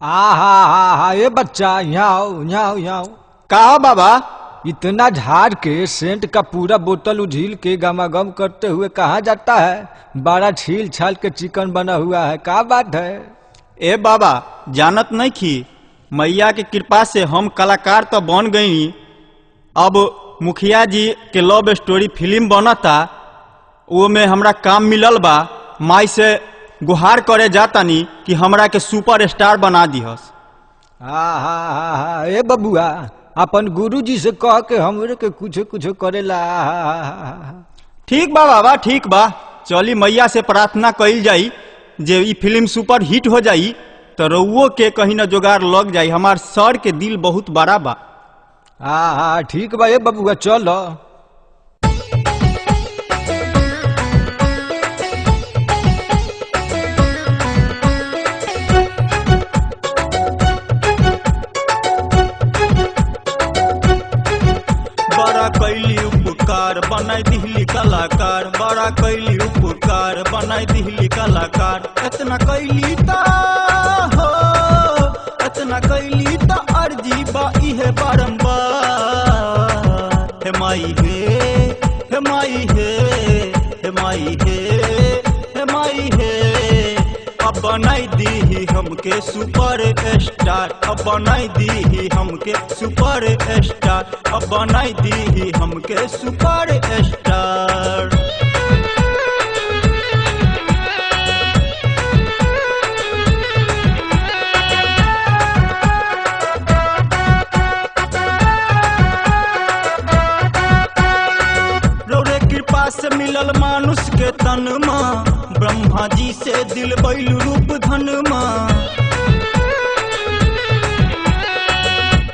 आहा ये बच्चा यहाँ कहा बाबा? इतना झाड़ के सेंट का पूरा बोतल उझील के गमागम करते हुए कहाँ जाता है? बड़ा छील छाल के चिकन बना हुआ है, क्या बात है? ए बाबा जानत नहीं थी, मैया की कृपा से हम कलाकार तो बन गई। अब मुखिया जी के लव स्टोरी फिल्म बनता, वो में हमरा काम मिलल बा। माई से गुहार करे जातानी कि हमरा के सुपर स्टार बना दिहस। हा ए बबुआ, अपन गुरुजी से कह के हमरे के कुछ करेला। ठीक बा बाबा, ठीक बा। चली मैया से प्रार्थना कइल जाई जे ई फिल्म सुपर हिट हो जाई तो रउओ के कहीं न जुगाड़ लग जाई। हमार सर के दिल बहुत बड़ा बा। हाँ ठीक बा ए बबुआ, चलो। बड़ा कैली उपकार बनाई दिहली कलाकार, बड़ा कैली उपकार बनाई दिहली कलाकार। इतना कैली ता हो, इतना कैली ता अर्जी बा इहे बारंबार। हे माई हे, हे माई हे, हे माई हे, हे माई हे। अब बनाई दी हमके सुपर स्टार, अब बनाई दी हमके सुपर स्टार, अब बनाई दी हमके सुपर स्टार। रौरे कृपा से मिलल मानुष के तन माँ, ब्रह्मा जी से दिल बैलू रूप धन माँ।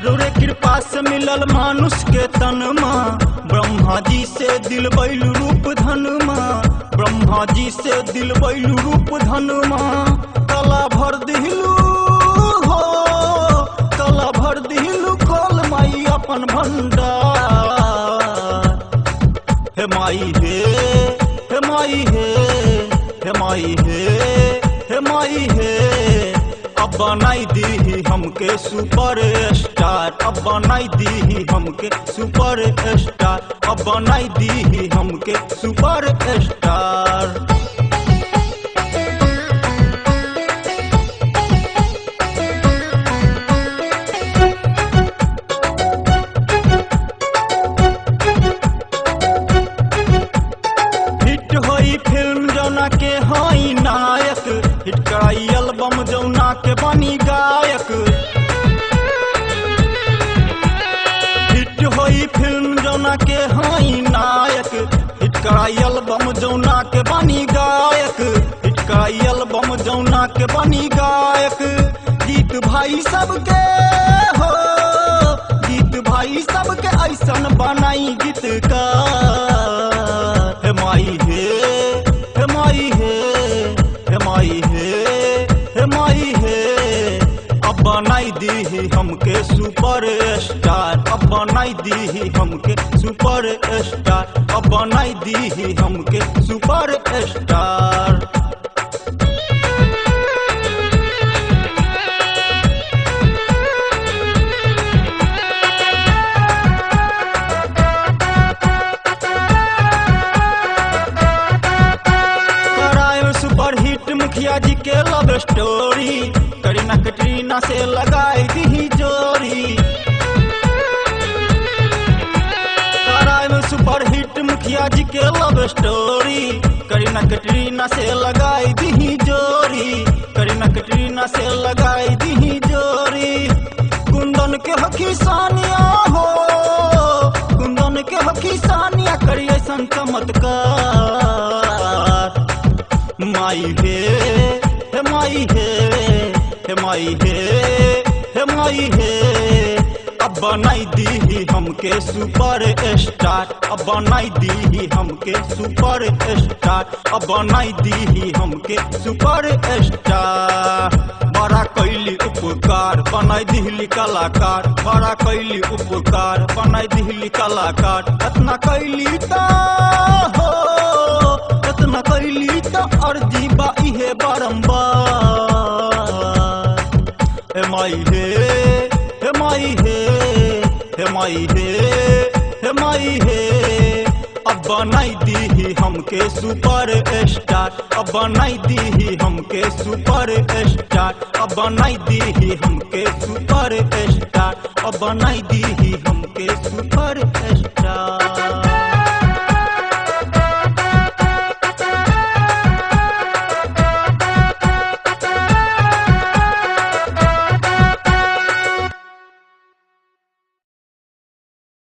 रौरे कृपा से मिलल मानुष के तन माँ, ब्रह्मा जी से दिल बैलू रूप धन माँ। ब्रह्मा जी से दिल बैलू रूप धन माँ। कला भर दिलू हो, कला भर दिलू कल माई अपन भंडार। हे माई हे, हे माई हे, हे माई हे, हे माई हे। अब बनाई दी हमके सुपर स्टार, अब बनाई दी हमके सुपर स्टार, अब बनाई दी हमके सुपर स्टार। हिट होई फिल्म जौना के हई नायक, हिट कराई एल्बम जौना के बनी गायक। हिट होई फिल्म जौना के हई नायक, हिट कराई एल्बम जौना के बनी गायक। हिट कराई एल्बम जौना के बनी गायक। गीत भाई सबके हो, गीत भाई सबके ऐसन बनाई गीतकार। हे माई हे, हे माई हे, हे माई हे, हे माई हे। अब बनाई दी हमके सुपर स्टार, अब बनाई दी हमके सुपर स्टार, अब बनाई दी हमके सुपर स्टार। सुपर हिट मुखिया जी के लव स्टोरी, करीना कटरीना से लगाई दी जोड़ी। सुपर हिट मुखिया जी के लव स्टोरी, करीना कटरीना से लगाई दी जोड़ी। करीना कटरीना से लगाई दी जोड़ी। कुंदन के हकी सानिया हो, कुंदन के हकी सानिया करिए ऐसन चमत्कार। माई हे, हे माई हे, हे माई हे, हे माई हे। अब बनाई दी हमके सुपर स्टार, अब बनाई दी हमके सुपर स्टार, अब बनाई दी हमके सुपर स्टार। बड़ा कैली उपकार बनाई दिहली कलाकार, बड़ा कैली उपकार बनाई दिहली कलाकार। इतना कैली ता हो, इतना कैली ता अर्जी बा इहे बारंबार। हे माई हे, हे माई हे, हे माई हे, हे माई हे। अब बनाई दी हमके सुपर स्टार, अब बनाई दी हमके सुपर स्टार, अब बनाई दी हमके सुपर स्टार, अब बनाई दी हमके सुपर स्टार।